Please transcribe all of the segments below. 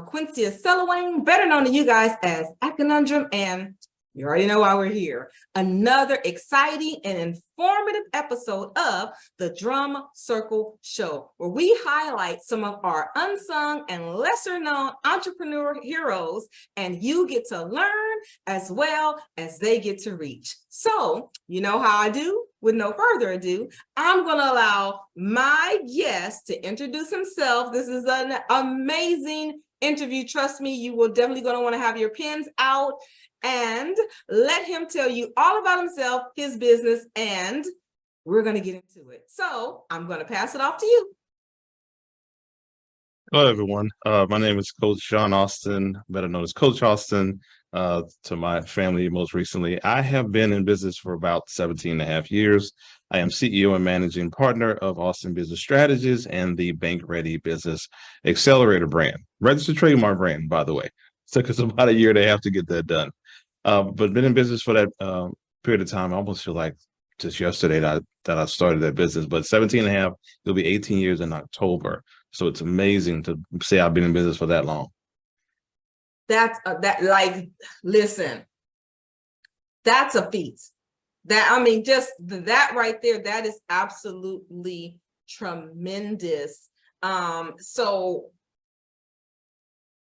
Quincy Selawayne, better known to you guys as AKAnundrum, and you already know why we're here. Another exciting and informative episode of the Drum Circle Show, where we highlight some of our unsung and lesser known entrepreneur heroes, and you get to learn as well as they get to reach. So, you know how I do? With no further ado, I'm going to allow my guest to introduce himself. This is an amazing interview. Trust me, you will definitely going to want to have your pens out and let him tell you all about himself, his business, and we're going to get into it. So I'm going to pass it off to you. Hello, everyone. My name is Coach Sean Austin, better known as Coach Austin, to my family most recently. I have been in business for about 17 and a half years. I am CEO and managing partner of Austin Business Strategies and the Bank Ready Business Accelerator brand. Registered trademark brand, by the way. It took us about a year and a half to get that done. But been in business for that period of time. I almost feel like just yesterday that I started that business, but 17 and a half, it'll be 18 years in October. So it's amazing to say I've been in business for that long. Listen, that's a feat. Just that right there, that is absolutely tremendous. So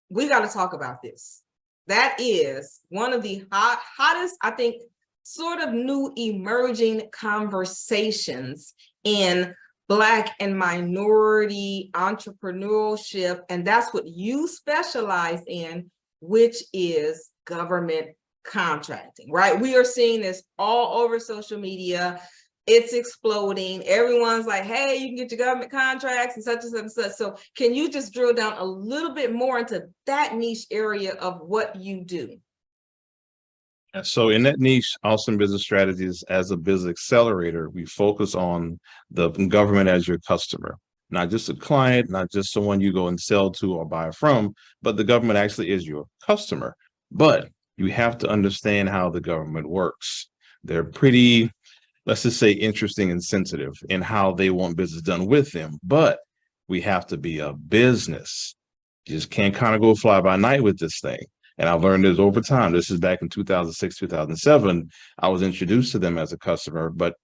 we got to talk about this. That is one of the hottest, I think, sort of new emerging conversations in Black and minority entrepreneurship. And that's what you specialize in, which is government contracting, right? We are seeing this all over social media. It's exploding. Everyone's like, hey, you can get your government contracts and such and such and such. So can you just drill down a little bit more into that niche area of what you do? So in that niche, Austin Business Strategies, as a business accelerator, we focus on the government as your customer, not just a client, not just someone you go and sell to or buy from, but the government actually is your customer. But you have to understand how the government works. They're pretty, let's just say, interesting and sensitive in how they want business done with them. But we have to be a business. You just can't kind of go fly by night with this thing. And I've learned this over time. This is back in 2006, 2007. I was introduced to them as a customer, but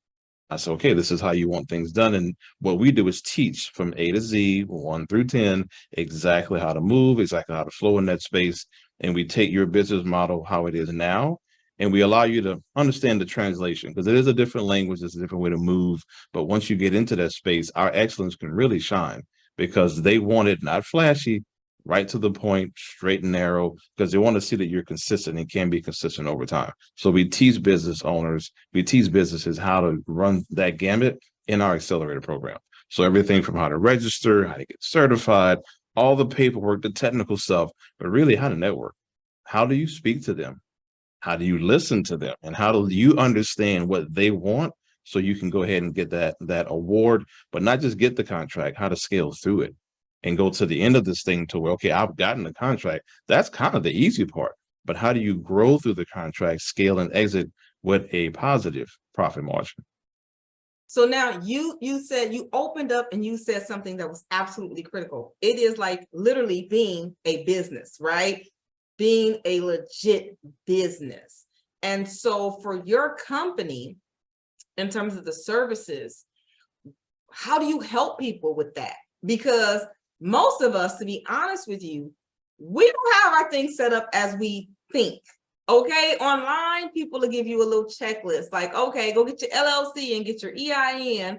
I said, okay, this is how you want things done. And what we do is teach from A to Z, 1 through 10, exactly how to move, exactly how to flow in that space. And we take your business model, how it is now, and we allow you to understand the translation, because it is a different language, it's a different way to move. But once you get into that space, our excellence can really shine, because they want it not flashy, right to the point, straight and narrow, because they want to see that you're consistent and can be consistent over time. So we teach business owners, we teach businesses how to run that gamut in our accelerator program. So everything from how to register, how to get certified, all the paperwork, the technical stuff, but really how to network. How do you speak to them? How do you listen to them? And how do you understand what they want so you can go ahead and get that award, but not just get the contract, how to scale through it and go to the end of this thing to where, okay, I've gotten the contract. That's kind of the easy part. But how do you grow through the contract, scale, and exit with a positive profit margin? So now you said, you opened up and you said something that was absolutely critical. It is like literally being a business, right? Being a legit business. And so for your company, in terms of the services, how do you help people with that? Because most of us, to be honest with you, we don't have our things set up as we think. Okay, online, people will give you a little checklist like, okay, go get your LLC and get your EIN,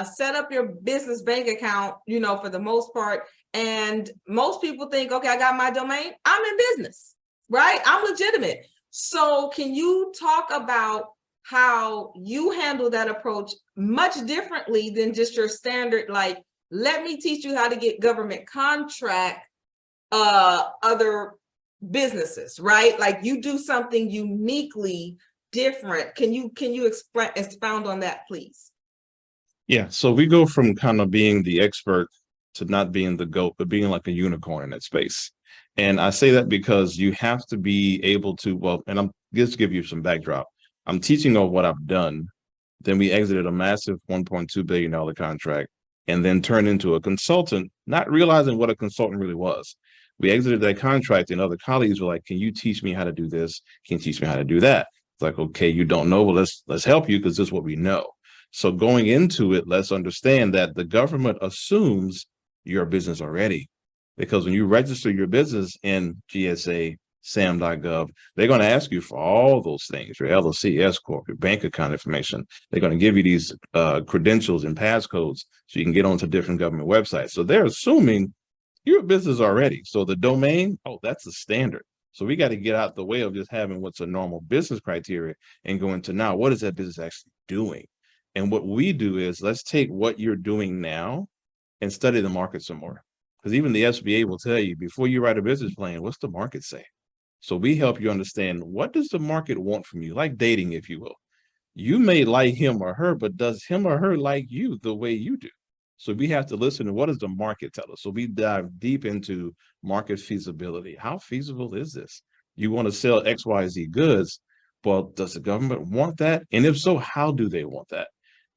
set up your business bank account, for the most part. And most people think, okay, I got my domain, I'm in business, right? I'm legitimate. So can you talk about how you handle that approach much differently than just your standard, like, let me teach you how to get government contract, other businesses, right? Like you do something uniquely different. Can you expound on that, please? Yeah, so we go from kind of being the expert to not being the GOAT, but being like a unicorn in that space. And I say that because you have to be able to, and I'm just give you some backdrop. I'm teaching on what I've done. Then we exited a massive $1.2 billion contract and then turned into a consultant, not realizing what a consultant really was. We exited that contract, and other colleagues were like, can you teach me how to do this? Can you teach me how to do that? It's like, okay, you don't know, well, let's help you, because this is what we know. So going into it, let's understand that the government assumes you're a business already, because when you register your business in GSA, SAM.gov, they're going to ask you for all those things, your LLC, S Corp, your bank account information. They're going to give you these credentials and passcodes so you can get onto different government websites. So they're assuming you're a business already. So the domain, oh, that's a standard. So we got to get out the way of just having what's a normal business criteria and go into now, what is that business actually doing? And what we do is let's take what you're doing now and study the market some more. Because even the SBA will tell you, before you write a business plan, what's the market say? So we help you understand, what does the market want from you? Like dating, if you will. You may like him or her, but does him or her like you the way you do? So we have to listen to what does the market tell us? So we dive deep into market feasibility. How feasible is this? You want to sell XYZ goods. Well, does the government want that? And if so, how do they want that?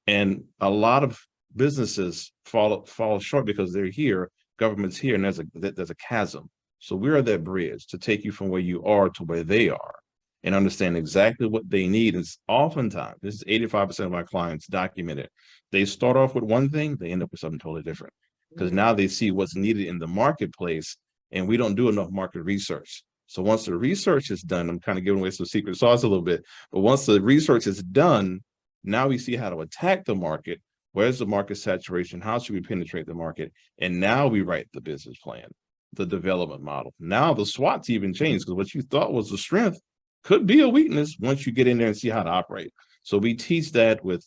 And a lot of businesses fall short because they're here, government's here, and there's a chasm. So we are that bridge to take you from where you are to where they are and understand exactly what they need. And oftentimes, this is 85% of our clients documented. They start off with one thing, they end up with something totally different, because now they see what's needed in the marketplace, and we don't do enough market research. So once the research is done, I'm kind of giving away some secret sauce a little bit, but once the research is done, now we see how to attack the market. Where's the market saturation? How should we penetrate the market? And now we write the business plan, the development model. Now the SWOT's even changed, because what you thought was a strength could be a weakness once you get in there and see how to operate. So we teach that with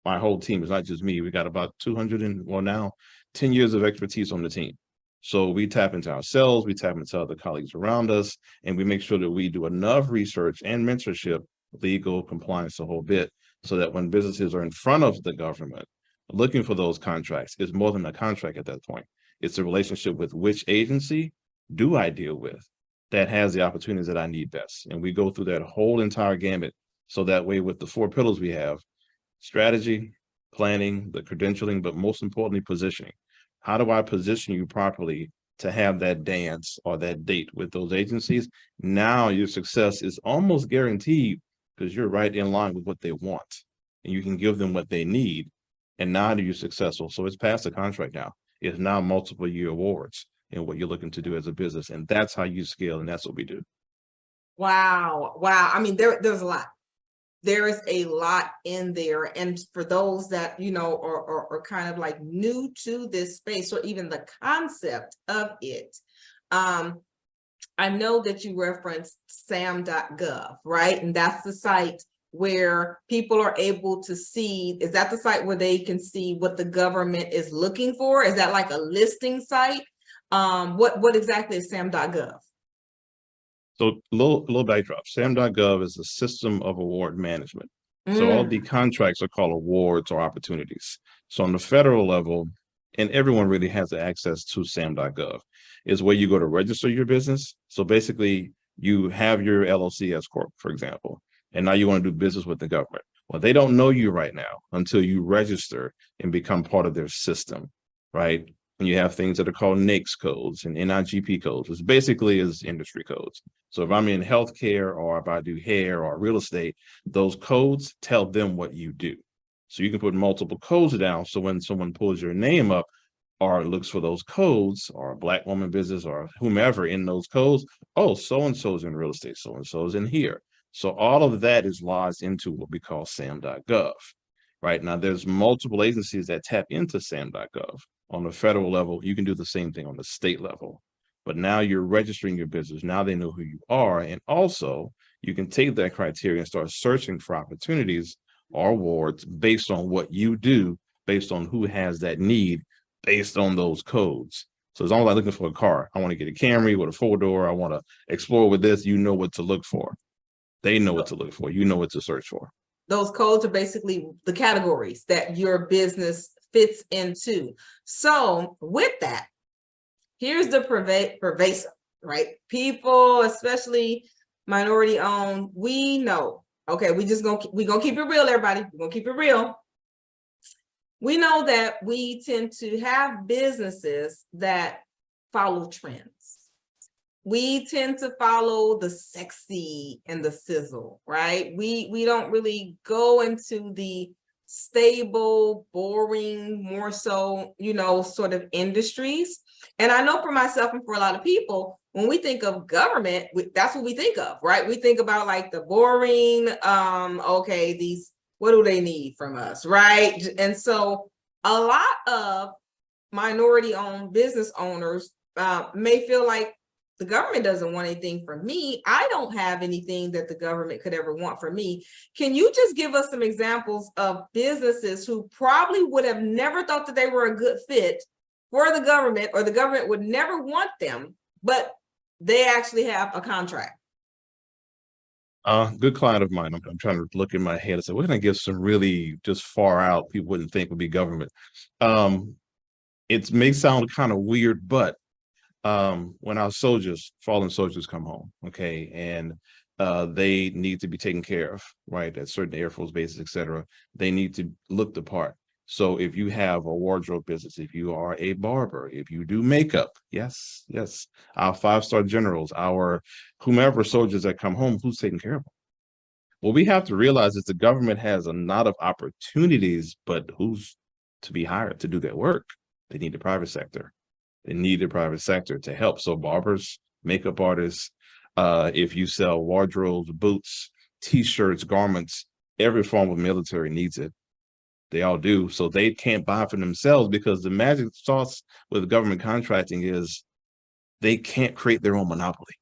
my whole team. It's not just me. We got about 200 and, well, now 10 years of expertise on the team. So we tap into ourselves, we tap into other colleagues around us, and we make sure that we do enough research and mentorship, legal, compliance, the whole bit, so that when businesses are in front of the government looking for those contracts, it's more than a contract at that point. It's a relationship with which agency do I deal with that has the opportunities that I need best. And we go through that whole entire gamut. So that way, with the 4 pillars we have: strategy, planning, the credentialing, but most importantly, positioning. How do I position you properly to have that dance or that date with those agencies? Now your success is almost guaranteed, because you're right in line with what they want, and you can give them what they need. And now you're successful. So it's past the contract now. It's now multiple year awards in what you're looking to do as a business. And that's how you scale. And that's what we do. Wow. Wow. I mean, there's a lot. There is a lot in there. And for those that, are kind of like new to this space, or even the concept of it, I know that you referenced SAM.gov, right? And that's the site where people are able to see. Is that the site where they can see what the government is looking for? Is that like a listing site? What exactly is SAM.gov? So a little backdrop. SAM.gov is a system of award management. So all the contracts are called awards or opportunities. So on the federal level, and everyone really has access to SAM.gov, is where you go to register your business. So basically, you have your LLC S Corp, for example, and now you want to do business with the government. Well, they don't know you right now until you register and become part of their system, right? And you have things that are called NAICS codes and NIGP codes, which basically is industry codes. So if I'm in healthcare, or if I do hair or real estate, those codes tell them what you do. So you can put multiple codes down. So when someone pulls your name up or looks for those codes, or a Black woman business or whomever in those codes, oh, so-and-so's in real estate, so-and-so's in here. So all of that is lodged into what we call SAM.gov. Right now, there's multiple agencies that tap into SAM.gov. On the federal level, you can do the same thing on the state level. But now you're registering your business. Now they know who you are. And also, you can take that criteria and start searching for opportunities or awards based on what you do, based on who has that need, based on those codes. So it's almost like looking for a car. I want to get a Camry with a 4-door. I want to explore with this. You know what to look for. They know what to look for. You know what to search for. Those codes are basically the categories that your business fits into. So with that, here's the pervasive, right? People, especially minority owned, we know, okay, we're gonna keep it real, everybody. We're gonna keep it real. We know that we tend to have businesses that follow trends. we tend to follow the sexy and the sizzle, right? We don't really go into the stable, boring, more so, sort of industries. And I know for myself and for a lot of people, when we think of government, that's what we think of, right? We think about like the boring, okay, these, what do they need from us, right? And so a lot of minority-owned business owners may feel like the government doesn't want anything from me. I don't have anything that the government could ever want from me. Can you just give us some examples of businesses who probably would have never thought that they were a good fit for the government, or the government would never want them, but they actually have a contract? Good client of mine. I'm trying to look in my head and say, we're going to give some really just far out people wouldn't think would be government. It may sound kind of weird, but when our soldiers, fallen soldiers, come home, okay, and they need to be taken care of, right, at certain Air Force bases, etc., they need to look the part. So if you have a wardrobe business, if you are a barber, if you do makeup, yes, our 5-star generals, our whomever soldiers that come home, who's taking care of them? What we have to realize is the government has a lot of opportunities, but who's to be hired to do that work? They need the private sector. They need the private sector to help. So barbers, makeup artists, if you sell wardrobes, boots, T-shirts, garments, every form of military needs it. They all do. So they can't buy for themselves, because the magic sauce with government contracting is they can't create their own monopoly.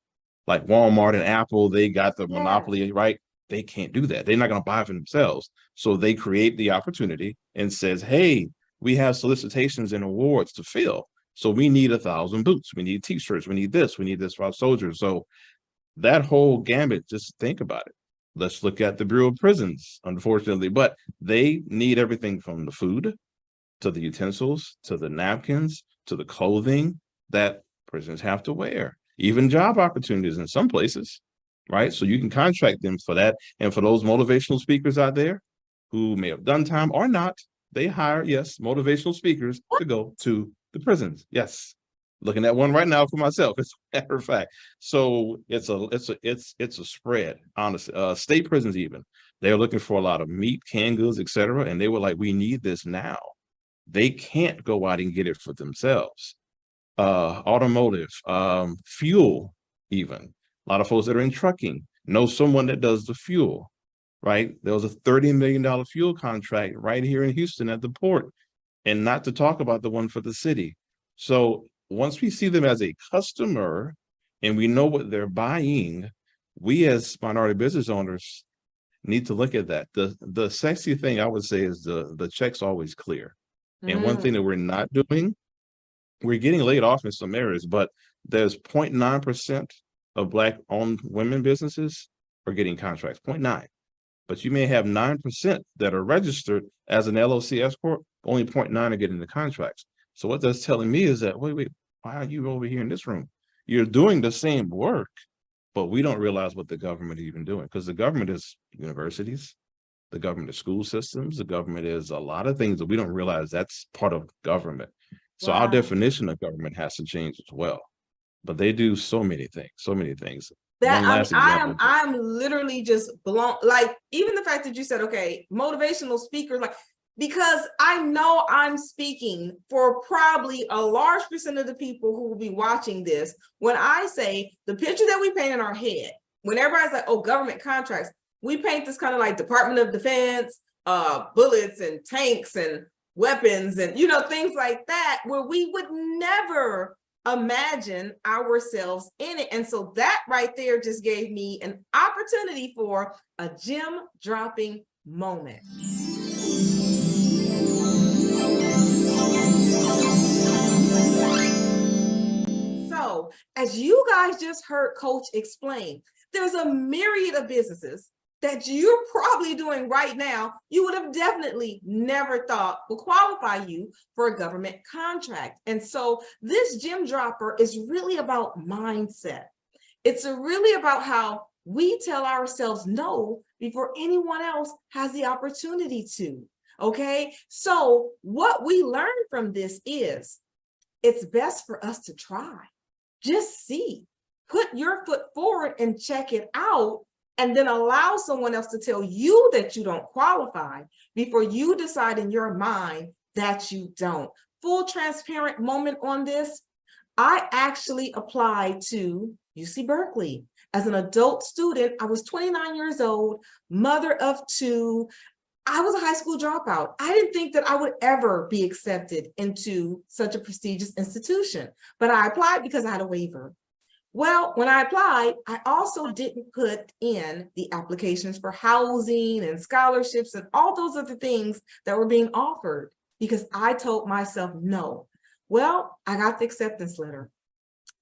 Like Walmart and Apple, they got the monopoly, right? They can't do that. They're not going to buy for themselves. So they create the opportunity and says, hey, we have solicitations and awards to fill. So we need 1,000 boots. We need T-shirts. We need this for our soldiers. So that whole gambit, just think about it. Let's look at the Bureau of Prisons, unfortunately, but they need everything from the food to the utensils, to the napkins, to the clothing that prisoners have to wear, even job opportunities in some places, right? So you can contract them for that. And for those motivational speakers out there who may have done time or not, they hire, yes, motivational speakers to go to the prisons. Yes. Looking at one right now for myself, as a matter of fact. So it's a spread, honestly. State prisons, even, they're looking for a lot of meat, canned goods, etc. And they were like, we need this now. They can't go out and get it for themselves. Automotive, fuel, even. A lot of folks that are in trucking know someone that does the fuel, right? There was a $30 million fuel contract right here in Houston at the port, and not to talk about the one for the city. So once we see them as a customer and we know what they're buying, we as minority business owners need to look at that. The sexy thing I would say is the check's always clear. And one thing that we're not doing, we're getting laid off in some areas, but there's 0.9% of Black-owned women businesses are getting contracts, 0.9. But you may have 9% that are registered as an LLC S corp, only 0.9 are getting the contracts. So what that's telling me is that, wait, why are you over here in this room? You're doing the same work, but we don't realize what the government is even doing, because the government is universities, the government is school systems, the government is a lot of things that we don't realize that's part of government. So our definition of government has to change as well. But they do so many things. That One last example. I'm literally just blown. Like, even the fact that you said, okay, motivational speaker, like, because I know I'm speaking for probably a large percent of the people who will be watching this. When I say the picture that we paint in our head, when everybody's like, oh, government contracts, we paint this kind of like Department of Defense, bullets and tanks and weapons and, things like that, where we would never imagine ourselves in it. And so that right there just gave me an opportunity for a gem dropping moment. So, as you guys just heard Coach explain, there's a myriad of businesses that you're probably doing right now you would have definitely never thought will qualify you for a government contract. And so this gem dropper is really about mindset. It's really about how we tell ourselves no before anyone else has the opportunity to. Okay, so what we learned from this is it's best for us to try. Just see. put your foot forward and check it out, and then allow someone else to tell you that you don't qualify before you decide in your mind that you don't. Full transparent moment on this. I actually applied to UC Berkeley as an adult student. I was 29 years old, mother of two. I was a high school dropout. I didn't think that I would ever be accepted into such a prestigious institution, but I applied because I had a waiver. Well, when I applied, I also didn't put in the applications for housing and scholarships and all those other things that were being offered because I told myself no. Well, I got the acceptance letter,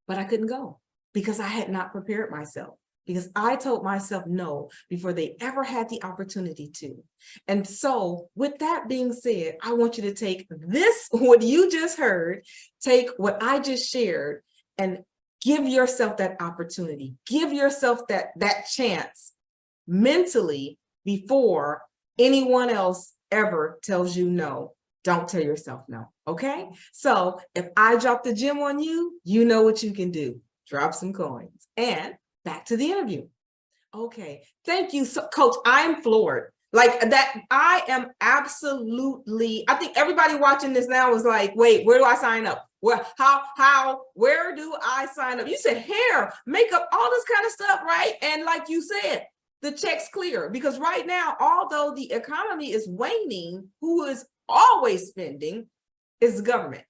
but I couldn't go because I had not prepared myself, because I told myself no before they ever had the opportunity to. And so with that being said, I want you to take this, what you just heard, take what I just shared, and give yourself that opportunity. Give yourself that chance mentally before anyone else ever tells you no. Don't tell yourself no, okay? So if I drop the gem on you, you know what you can do. Drop some coins. And back to the interview. Okay, thank you. So, Coach, I'm floored. Like that, I am absolutely, I think everybody watching this now is like, wait, where do I sign up? Well, where do I sign up? You said hair, makeup, all this kind of stuff, right? And like you said, the check's clear, because right now, although the economy is waning, who is always spending is the government,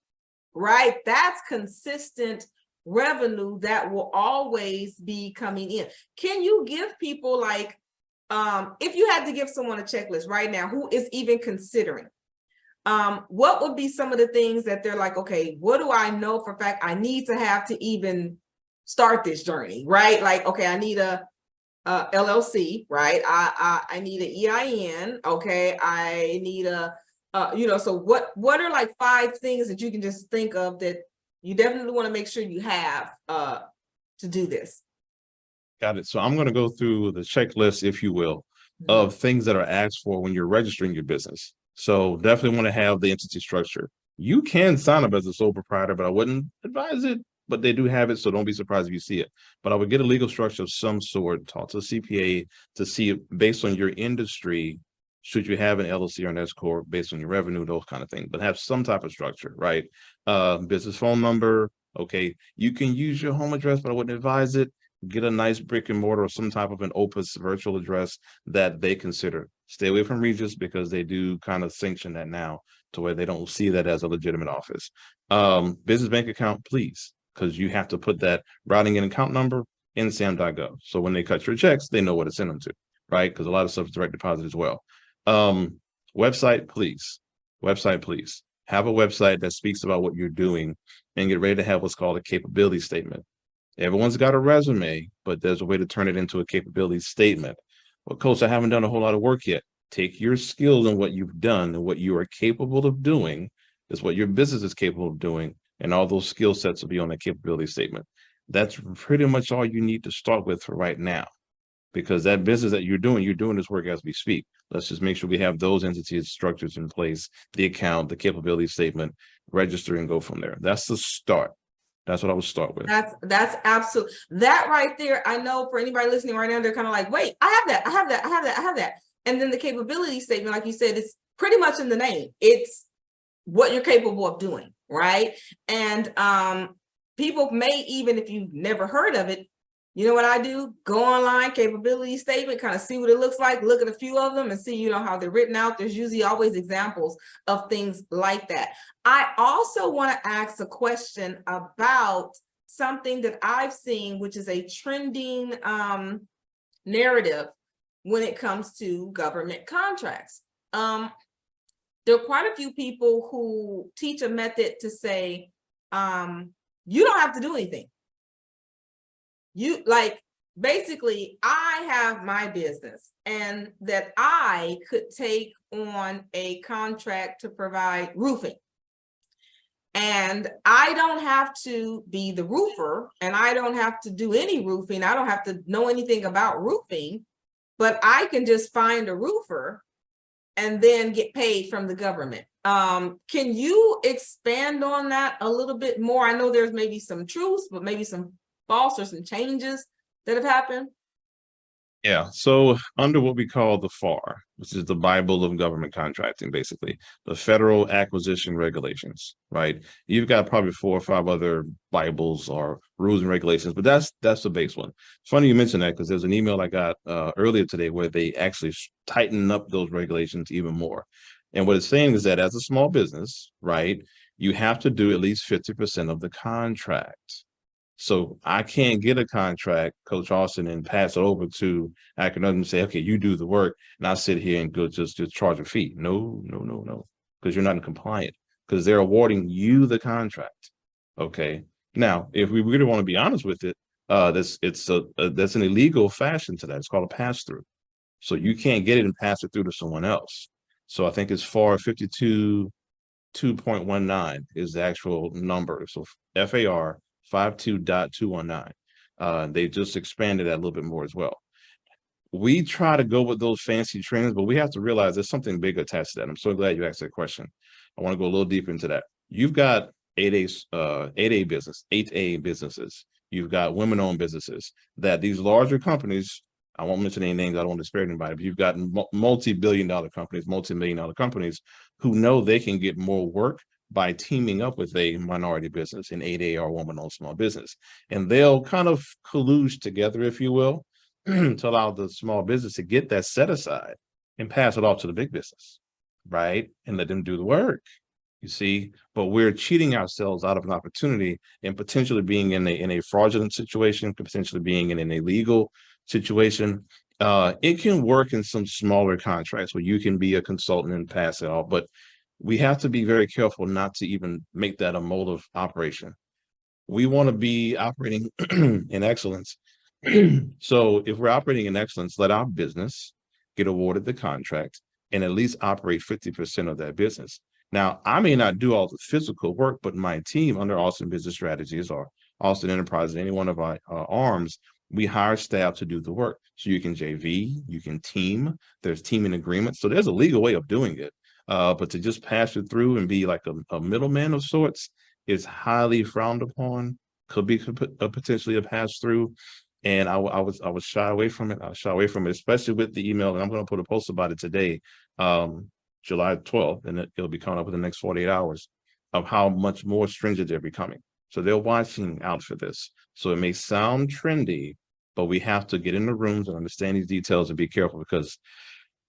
right? That's consistent revenue that will always be coming in. Can you give people, like, if you had to give someone a checklist right now who is even considering, what would be some of the things that they're like, okay, what do I know for a fact I need to have to even start this journey, right? Like, okay, I need a LLC, right? I need an EIN, okay? I need a, so what are like 5 things that you can just think of that you definitely want to make sure you have to do this? Got it. So I'm going to go through the checklist, if you will, of things that are asked for when you're registering your business. So definitely want to have the entity structure. You can sign up as a sole proprietor, but I wouldn't advise it, but they do have it. So don't be surprised if you see it. But I would get a legal structure of some sort, talk to a CPA to see, based on your industry, should you have an LLC or an S corp based on your revenue, those kind of things, but have some type of structure, right? Business phone number. Okay, you can use your home address, but I wouldn't advise it. Get a nice brick and mortar or some type of an Opus virtual address that they consider. Stay away from Regis, because they do kind of sanction that now to where they don't see that as a legitimate office. Business bank account, please, because you have to put that routing and account number in SAM.gov. So when they cut your checks, they know what to send them to, right? Because a lot of stuff is direct deposit as well. Website, please. Website, please. Have a website that speaks about what you're doing, and get ready to have what's called a capability statement. Everyone's got a resume, but there's a way to turn it into a capability statement. Well, Coach, I haven't done a whole lot of work yet. Take your skills and what you've done and what you are capable of doing is what your business is capable of doing, and all those skill sets will be on that capability statement. That's pretty much all you need to start with for right now, because that business that you're doing this work as we speak. Let's just make sure we have those entities, structures in place, the account, the capability statement, register, and go from there. That's the start. That's what I would start with. That's absolute. That right there, I know for anybody listening right now, they're kind of like, wait, I have that. And then the capability statement, like you said, it's pretty much in the name. It's what you're capable of doing, right? And people may, even if you've never heard of it, you know what I do? Go online, capability statement, kind of see what it looks like, look at a few of them and see, how they're written out. There's usually always examples of things like that. I also want to ask a question about something that I've seen, which is a trending narrative when it comes to government contracts. There are quite a few people who teach a method to say, you don't have to do anything. Basically, I have my business, and that I could take on a contract to provide roofing. And I don't have to be the roofer, and I don't have to do any roofing. I don't have to know anything about roofing, but I can just find a roofer and then get paid from the government. Can you expand on that a little bit more? I know there's maybe some truths, but maybe some false or some changes that have happened? Yeah, so under what we call the FAR, which is the Bible of government contracting, basically, the Federal Acquisition Regulations, right? You've got probably 4 or 5 other Bibles or rules and regulations, but that's the base one. Funny you mentioned that because there's an email I got earlier today where they actually tighten up those regulations even more. And what it's saying is that as a small business, right, you have to do at least 50% of the contract. So I can't get a contract, Coach Austin, and pass it over to AKAnundrum and say, okay, you do the work, and I sit here and go just charge a fee. No, no, no, no, because you're not in compliant, because they're awarding you the contract. Okay. Now, if we really want to be honest with it, that's an illegal fashion to that. It's called a pass through. So you can't get it and pass it through to someone else. So I think it's FAR 52.2.19 is the actual number. So FAR 52.219. They just expanded that a little bit more as well. We try to go with those fancy trends, but we have to realize there's something big attached to that. I'm so glad you asked that question. I want to go a little deeper into that. You've got 8A businesses. You've got women-owned businesses that these larger companies, I won't mention any names, I don't want to disparage anybody, but you've got multi-billion-dollar companies, multi-million-dollar companies who know they can get more work by teaming up with a minority business, an 8A or woman-owned small business. And they'll kind of collude together, if you will, to allow the small business to get that set aside and pass it off to the big business, right? And let them do the work, you see. But we're cheating ourselves out of an opportunity and potentially being in a fraudulent situation, potentially being in an illegal situation. It can work in some smaller contracts where you can be a consultant and pass it off, but we have to be very careful not to even make that a mode of operation. We want to be operating in excellence. So if we're operating in excellence, let our business get awarded the contract and at least operate 50% of that business. Now, I may not do all the physical work, but my team under Austin Business Strategies or Austin Enterprises, any one of our arms, we hire staff to do the work. So you can JV, you can team, there's teaming agreements. So there's a legal way of doing it. But to just pass it through and be like a middleman of sorts is highly frowned upon, could be potentially a pass through. And I was shy away from it. I shy away from it, especially with the email. And I'm going to put a post about it today, July 12th, and it'll be coming up in the next 48 hours of how much more stringent they're becoming. So they're watching out for this. So it may sound trendy, but we have to get in the rooms and understand these details and be careful, because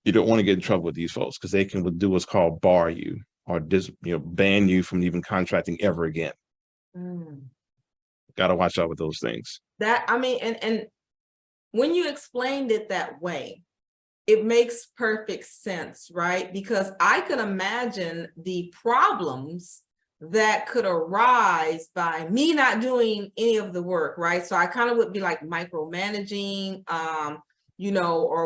you don't want to get in trouble with these folks, because they can do what's called bar you or ban you from even contracting ever again. Got to watch out with those things. That, I mean, and when you explained it that way, it makes perfect sense, right? Because I could imagine the problems that could arise by me not doing any of the work, right? So I kind of would be like micromanaging, or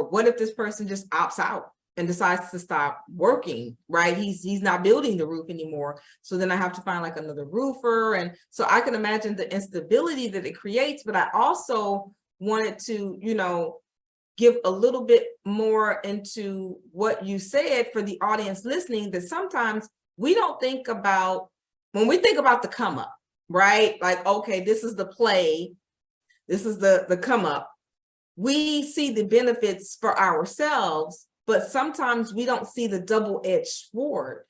what if this person just opts out and decides to stop working, right? He's not building the roof anymore. So then I have to find like another roofer. And so I can imagine the instability that it creates, but I also wanted to, give a little bit more into what you said for the audience listening, that sometimes we don't think about, when we think about the come up, right? Like, okay, this is the play, this is the come up. We see the benefits for ourselves, but sometimes we don't see the double-edged sword.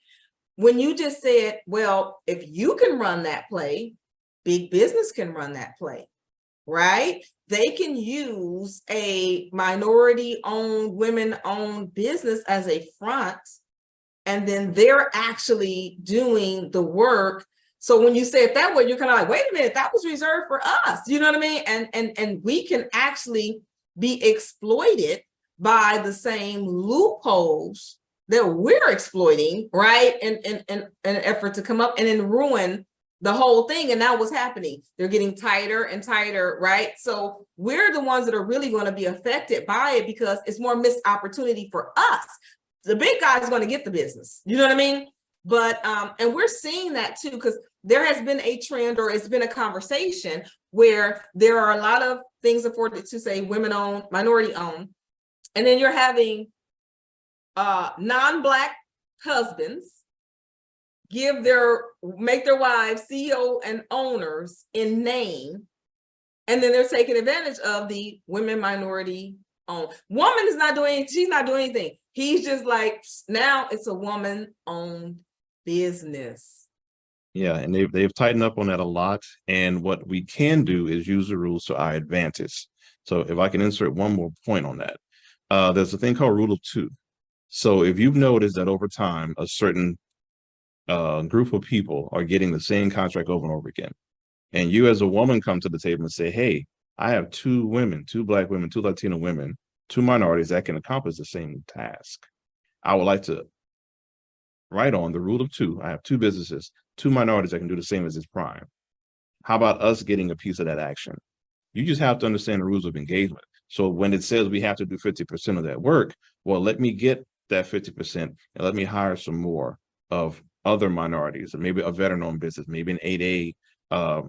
When you just said, well, if you can run that play, big business can run that play, right? They can use a minority-owned, women-owned business as a front, and then they're actually doing the work. So when you say it that way, you're kind of like, wait a minute, that was reserved for us. You know what I mean? And we can actually be exploited by the same loopholes that we're exploiting, right? In an effort to come up and then ruin the whole thing. And now what's happening? They're getting tighter and tighter, right? So we're the ones that are really going to be affected by it, because it's more missed opportunity for us. The big guy is going to get the business. You know what I mean? But, and we're seeing that too, because there has been a trend, or it's been a conversation where there are a lot of things afforded to, say, women-owned, minority-owned, and then you're having non-Black husbands make their wives CEO and owners in name, And then they're taking advantage of the women minority owned. Woman is not doing, she's not doing anything. He's just like, now it's a woman owned business. Yeah, and they've tightened up on that a lot. And what we can do is use the rules to our advantage. So if I can insert one more point on that, there's a thing called rule of two. So if you've noticed that over time, a certain group of people are getting the same contract over and over again, and you as a woman come to the table and say, hey, I have two women, two Black women, two Latino women, two minorities that can accomplish the same task. I would like to write on the rule of two. I have two businesses, two minorities that can do the same as this prime. How about us getting a piece of that action? You just have to understand the rules of engagement. So when it says we have to do 50% of that work, well, let me get that 50% and let me hire some more of other minorities, or maybe a veteran-owned business, maybe an 8A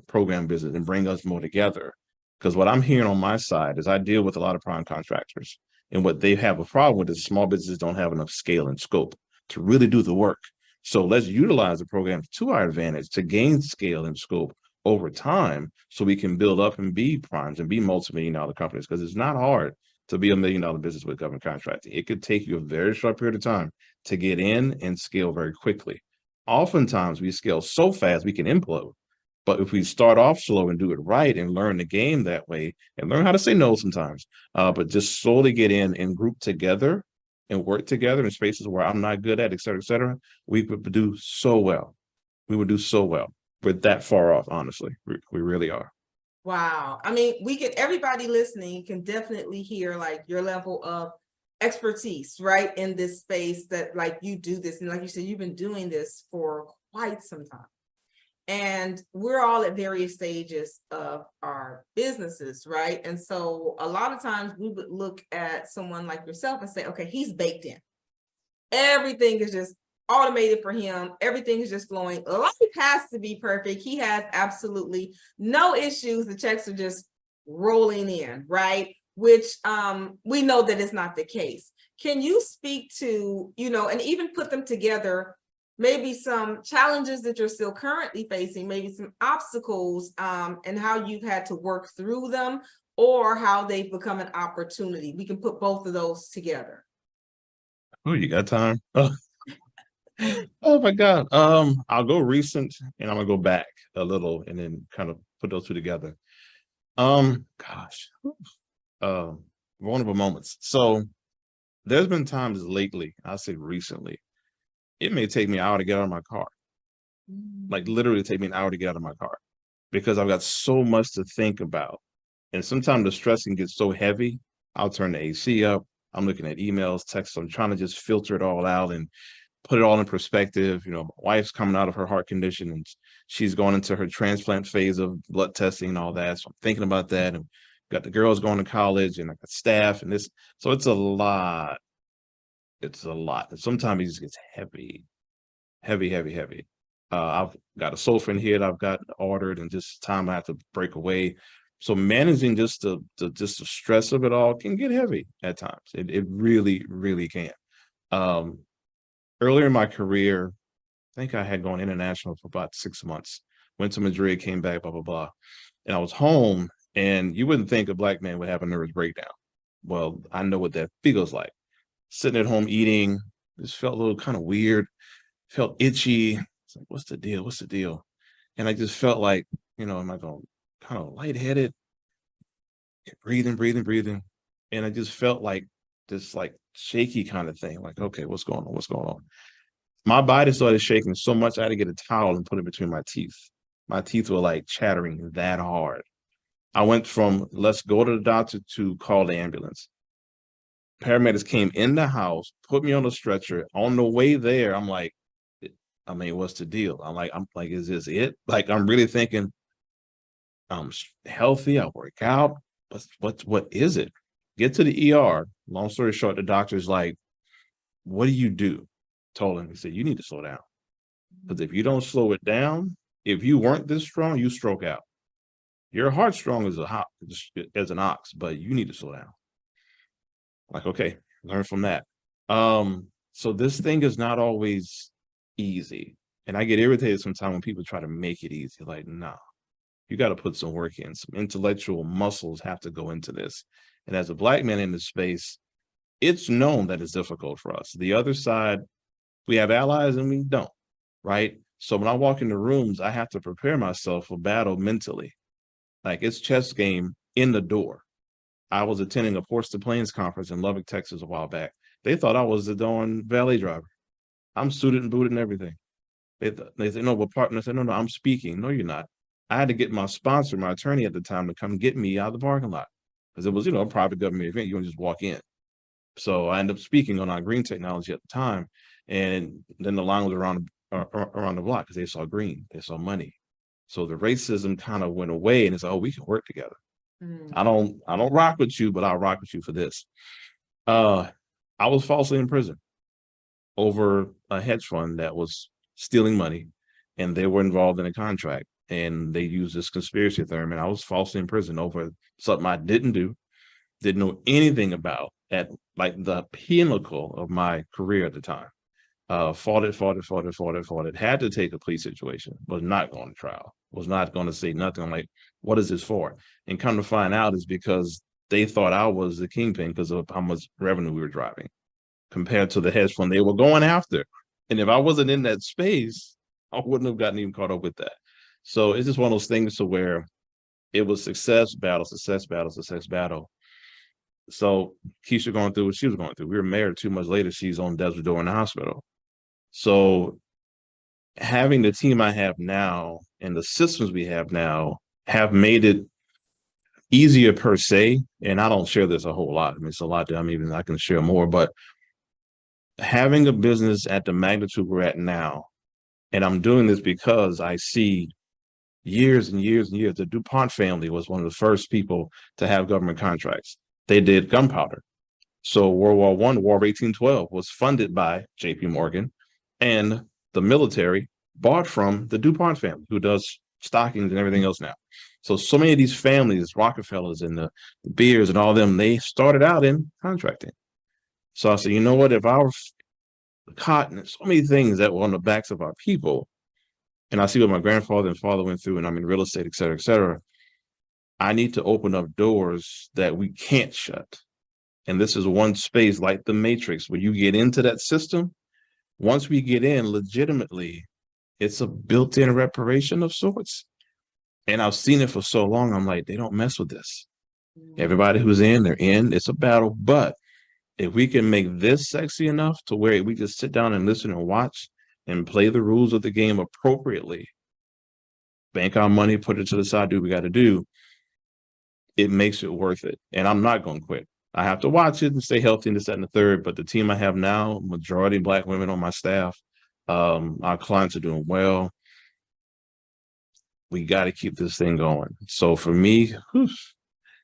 program business, and bring us more together. Because what I'm hearing on my side is I deal with a lot of prime contractors, and what they have a problem with is small businesses don't have enough scale and scope to really do the work. So let's utilize the program to our advantage to gain scale and scope over time, so we can build up and be primes and be multi-million-dollar companies, because it's not hard to be $1 million business with government contracting. It could take you a very short period of time to get in and scale very quickly. Oftentimes we scale so fast we can implode. But if we start off slow and do it right and learn the game that way and learn how to say no sometimes, but just slowly get in and group together and work together in spaces where I'm not good at, et cetera, we would do so well. We would do so well. We're that far off, honestly. We really are. Wow. I mean, we can, everybody listening can definitely hear like your level of expertise, right, in this space, that like you do this. And like you said, you've been doing this for quite some time. And we're all at various stages of our businesses, right? And so a lot of times we would look at someone like yourself and say, okay, he's baked in. Everything is just automated for him. Everything is just flowing. Life has to be perfect. He has absolutely no issues. The checks are just rolling in, right? Which we know that is not the case. Can you speak to, and even put them together, maybe some challenges that you're still currently facing, maybe some obstacles, and how you've had to work through them, or how they've become an opportunity? We can put both of those together. Oh, you got time? Oh, oh my God. I'll go recent and I'm gonna go back a little and then kind of put those two together. Gosh. Vulnerable moments. So there's been times lately, I'll say recently, it may take me an hour to get out of my car. Like literally take me an hour to get out of my car, because I've got so much to think about. And sometimes the stress can get so heavy, I'll turn the AC up. I'm looking at emails, texts. I'm trying to just filter it all out and put it all in perspective. My wife's coming out of her heart condition and she's going into her transplant phase of blood testing and all that. So I'm thinking about that, and got the girls going to college, and I got staff and this. So it's a lot. It's a lot. And sometimes it just gets heavy, heavy, heavy, heavy. I've got a sofa in here that I've got ordered, and just time I have to break away. So managing just the stress of it all can get heavy at times. It really, really can. Earlier in my career, I think I had gone international for about 6 months. Went to Madrid, came back, blah, blah, blah. And I was home, and you wouldn't think a Black man would have a nervous breakdown. Well, I know what that feels like. Sitting at home eating, just felt a little kind of weird, felt itchy. It's like, what's the deal? What's the deal? And I just felt like, am I going kind of lightheaded, breathing. And I just felt like this like shaky kind of thing. Like, okay, what's going on? What's going on? My body started shaking so much, I had to get a towel and put it between my teeth. My teeth were like chattering that hard. I went from let's go to the doctor to call the ambulance. Paramedics came in the house, put me on a stretcher. On the way there, I'm like, what's the deal? I'm like, is this it? Like, I'm really thinking I'm healthy, I work out. What is it? Get to the ER. Long story short, the doctor's like, what do you do? Told him, he said, you need to slow down. Because if you don't slow it down, if you weren't this strong, you stroke out. Your heart strong as an ox, but you need to slow down. Like, okay, learn from that. So this thing is not always easy. And I get irritated sometimes when people try to make it easy. Like, no, You got to put some work in. Some intellectual muscles have to go into this. And as a Black man in this space, it's known that it's difficult for us. The other side, we have allies and we don't, right? So when I walk into rooms, I have to prepare myself for battle mentally. Like, it's chess game in the door. I was attending a Ports to Plains conference in Lubbock, Texas a while back. They thought I was the darn valet driver. I'm suited and booted and everything. They said, no, what partner? I said, no, I'm speaking. No, you're not. I had to get my sponsor, my attorney at the time, to come get me out of the parking lot, because it was, a private government event. You don't just walk in. So I ended up speaking on our green technology at the time. And then the line was around the block because they saw green, they saw money. So the racism kind of went away, and it's like, oh, we can work together. I don't rock with you, but I'll rock with you for this. I was falsely in prison over a hedge fund that was stealing money, and they were involved in a contract, and they used this conspiracy theory, and I was falsely in prison over something I didn't do, didn't know anything about, at like the pinnacle of my career at the time. Fought it, had to take a plea situation, was not going to trial, was not going to say nothing. I'm like, what is this for? And come to find out is because they thought I was the kingpin because of how much revenue we were driving compared to the hedge fund they were going after. And if I wasn't in that space, I wouldn't have gotten even caught up with that. So it's just one of those things to where it was success, battle, success, battle, success, battle. So Keisha going through what she was going through. We were married 2 months later. She's on Desert Door in the hospital. So having the team I have now and the systems we have now have made it easier per se. And I don't share this a whole lot. I mean, it's a lot that I can share more, but having a business at the magnitude we're at now, and I'm doing this because I see years and years and years, the DuPont family was one of the first people to have government contracts. They did gunpowder. So World War I, War of 1812 was funded by JP Morgan, and the military bought from the DuPont family, who does stockings and everything else now. So many of these families, Rockefellers and the Beers and all them, they started out in contracting. So I said, you know what, if our cotton, so many things that were on the backs of our people, and I see what my grandfather and father went through, and I'm in real estate, et cetera, I need to open up doors that we can't shut. And this is one space like the Matrix, where you get into that system. Once we get in legitimately, it's a built-in reparation of sorts. And I've seen it for so long. I'm like, they don't mess with this. Everybody who's in, they're in. It's a battle. But if we can make this sexy enough to where we just sit down and listen and watch and play the rules of the game appropriately, bank our money, put it to the side, do what we got to do, it makes it worth it. And I'm not going to quit. I have to watch it and stay healthy and this, that, and the third. But the team I have now, majority Black women on my staff, our clients are doing well. We got to keep this thing going. So for me,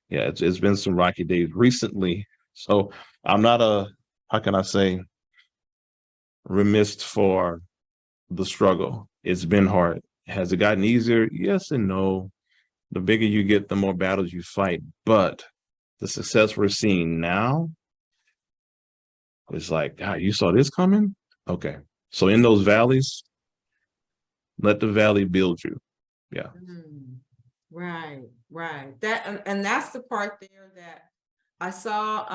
yeah, it's been some rocky days recently. So I'm not how can I say, remiss for the struggle. It's been hard. Has it gotten easier? Yes and no. The bigger you get, the more battles you fight. But the success we're seeing now is like, God, you saw this coming? Okay. So in those valleys, let the valley build you. Yeah. Right. That and that's the part there that I saw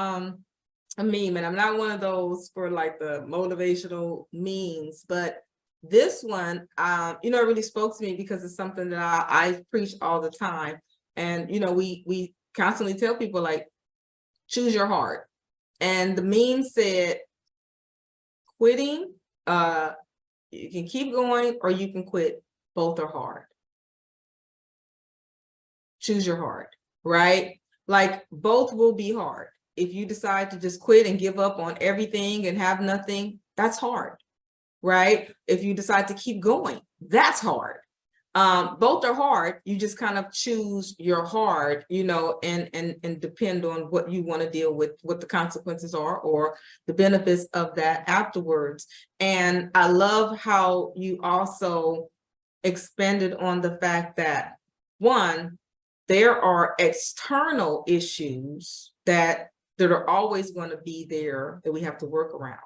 a meme, and I'm not one of those for like the motivational memes, but this one, it really spoke to me because it's something that I preach all the time. And, we constantly tell people, like, choose your heart. And the meme said, quitting, you can keep going or you can quit. Both are hard. Choose your heart, right? Like, both will be hard. If you decide to just quit and give up on everything and have nothing, that's hard, right? If you decide to keep going, that's hard. Both are hard. You just kind of choose your hard, and depend on what you want to deal with, what the consequences are, or the benefits of that afterwards. And I love how you also expanded on the fact that, one, there are external issues that are always going to be there that we have to work around.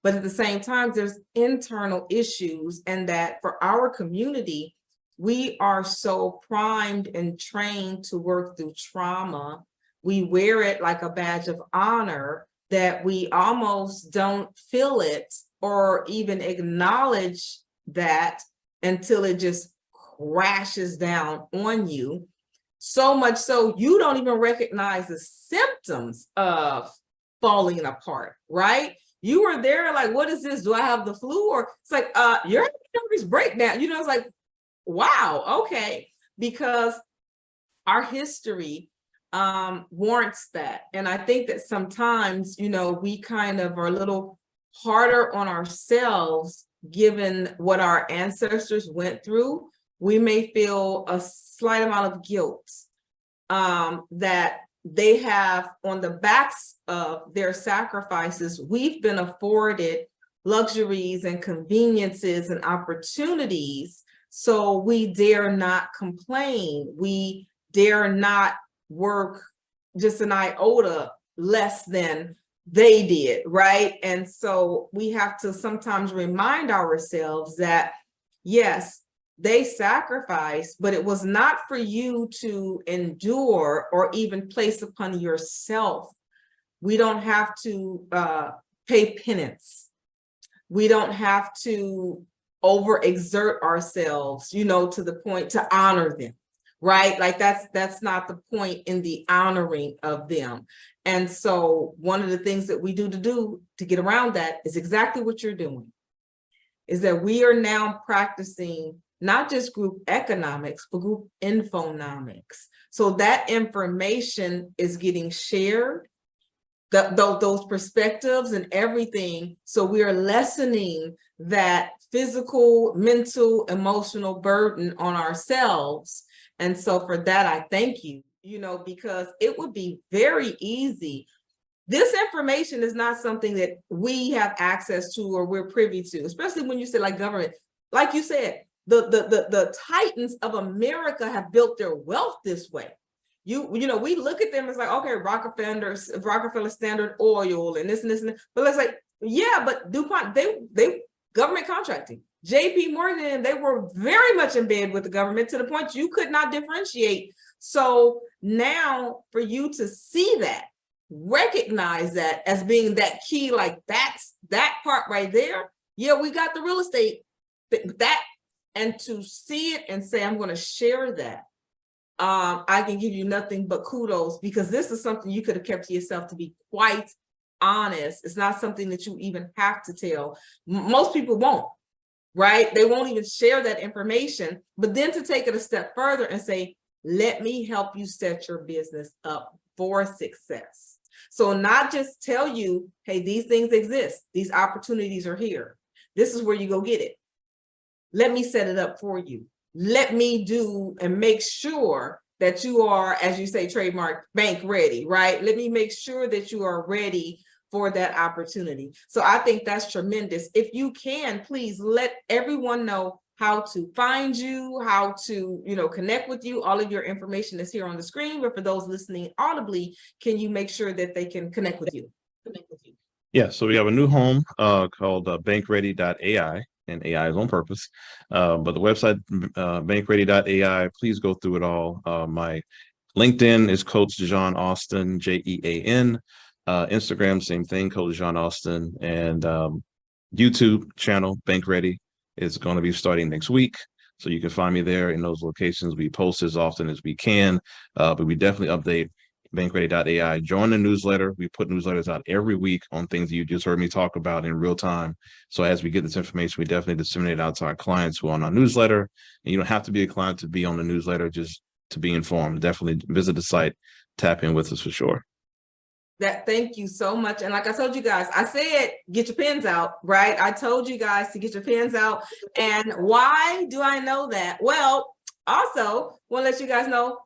But at the same time, there's internal issues, and that for our community, we are so primed and trained to work through trauma. We wear it like a badge of honor that we almost don't feel it or even acknowledge that until it just crashes down on you. So much so you don't even recognize the symptoms of falling apart, right? You were there like, what is this? Do I have the flu? Or it's like, you're having a nervous breakdown. You know, it's like, wow, okay. Because our history warrants that. And I think that sometimes, you know, we kind of are a little harder on ourselves, given what our ancestors went through. We may feel a slight amount of guilt that they have on the backs of their sacrifices. We've been afforded luxuries and conveniences and opportunities, so we dare not complain. We dare not work just an iota less than they did, right? And so we have to sometimes remind ourselves that, yes, they sacrificed, but it was not for you to endure or even place upon yourself. We don't have to pay penance. We don't have to overexert ourselves, you know, to the point to honor them, right? Like that's not the point in the honoring of them. And so one of the things that we do to get around that is exactly what you're doing, is that we are now practicing not just group economics, but group infonomics. So that information is getting shared, those perspectives and everything. So we are lessening that physical, mental, emotional burden on ourselves. And so for that, I thank you, you know, because it would be very easy. This information is not something that we have access to or we're privy to, especially when you say like government. Like you said, the titans of America have built their wealth this way. You know, we look at them as like, okay, Rockefeller Standard Oil and this and this, but it's like, yeah, but DuPont, they government contracting. JP Morgan, they were very much in bed with the government to the point you could not differentiate. So now for you to see that, recognize that as being that key, like that's that part right there. Yeah, we got the real estate, that, and to see it and say, I'm going to share that. I can give you nothing but kudos, because this is something you could have kept to yourself, to be quite honest. It's not something that you even have to tell. Most people won't, right? They won't even share that information, but then to take it a step further and say, let me help you set your business up for success. So not just tell you, hey, these things exist. These opportunities are here. This is where you go get it. Let me set it up for you. Let me do and make sure that you are, as you say, trademark, bank ready, right? Let me make sure that you are ready for that opportunity. So I think that's tremendous. If you can, please let everyone know how to find you, how to, you know, connect with you. All of your information is here on the screen, but for those listening audibly, can you make sure that they can connect with you? Yeah, so we have a new home called bankready.ai, and AI is on purpose. But the website, bankready.ai, please go through it all. My LinkedIn is Coach Jean Austin, Jean. Instagram, same thing, Coach Jean Austin. And YouTube channel, Bank Ready, is going to be starting next week. So you can find me there in those locations. We post as often as we can, but we definitely update bankready.ai. Join the newsletter. We put newsletters out every week on things you just heard me talk about in real time. So as we get this information, we definitely disseminate it out to our clients who are on our newsletter. And you don't have to be a client to be on the newsletter, just to be informed. Definitely visit the site, tap in with us for sure. Thank you so much. And like I told you guys, I said, get your pens out, right? I told you guys to get your pens out. And why do I know that? Well, also want to let you guys know,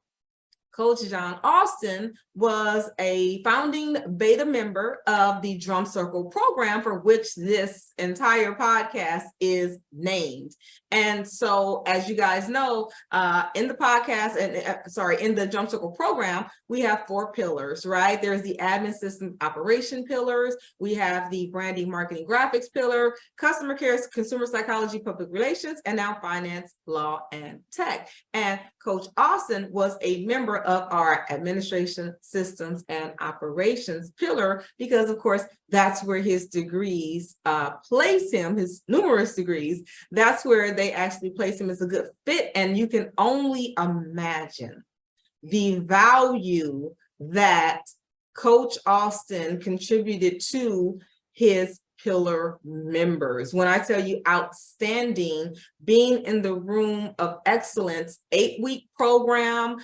Coach John Austin was a founding beta member of the Drum Circle program, for which this entire podcast is named. And so, as you guys know, in the podcast in the Drum Circle program, we have 4 pillars, right? There's the admin system operation pillars. We have the branding, marketing, graphics pillar, customer care, consumer psychology, public relations, and now finance, law, and tech. And Coach Austin was a member of our administration, systems, and operations pillar, because of course, that's where his degrees place him, his numerous degrees. That's where they actually place him as a good fit. And you can only imagine the value that Coach Austin contributed to his pillar members. When I tell you outstanding, being in the room of excellence, 8-week program,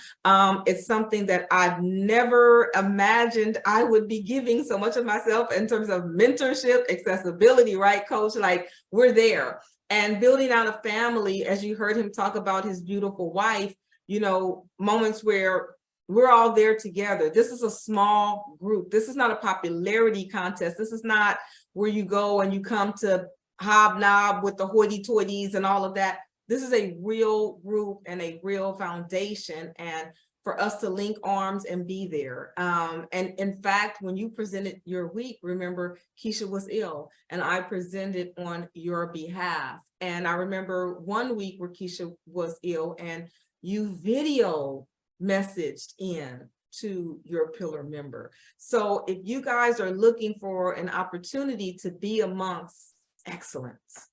it's something that I've never imagined I would be giving so much of myself in terms of mentorship, accessibility, right, Coach? Like, we're there. And building out a family, as you heard him talk about his beautiful wife, you know, moments where we're all there together. This is a small group. This is not a popularity contest. This is not where you go and you come to hobnob with the hoity-toities and all of that. This is a real group and a real foundation, and for us to link arms and be there. And in fact, when you presented your week, remember, Keisha was ill and I presented on your behalf. And I remember one week where Keisha was ill and you video messaged in to your pillar member. So if you guys are looking for an opportunity to be amongst excellence,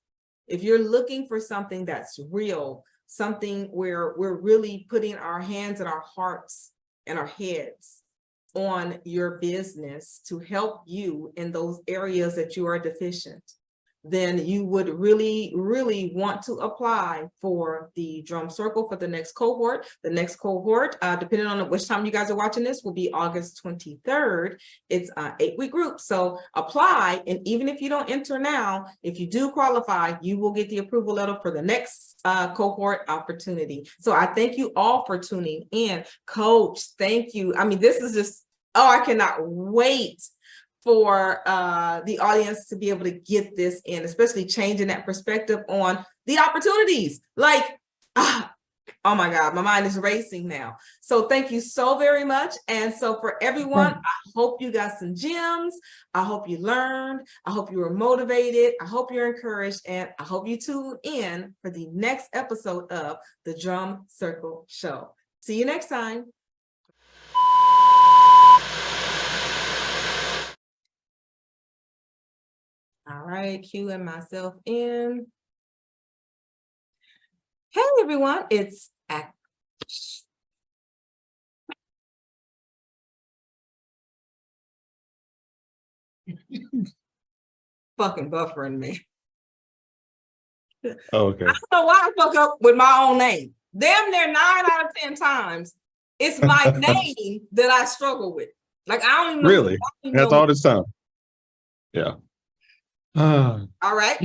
if you're looking for something that's real, something where we're really putting our hands and our hearts and our heads on your business to help you in those areas that you are deficient, then you would really, really want to apply for the Drum Circle for the next cohort. The next cohort, depending on which time you guys are watching this, will be August 23rd. It's an 8-week group. So apply, and even if you don't enter now, if you do qualify, you will get the approval letter for the next cohort opportunity. So I thank you all for tuning in. Coach, thank you. I mean, this is just, I cannot wait for the audience to be able to get this in, especially changing that perspective on the opportunities. Like, oh my God, my mind is racing now. So thank you so very much. And so for everyone, I hope you got some gems. I hope you learned. I hope you were motivated. I hope you're encouraged. And I hope you tune in for the next episode of the Drum Circle Show. See you next time. All right, cueing myself in. Hey everyone, it's fucking buffering me. Oh, okay. I don't know why I fuck up with my own name. Damn near 9 out of 10 times. It's my name that I struggle with. Like, I don't even know. Really? That's all this time. Yeah. All right.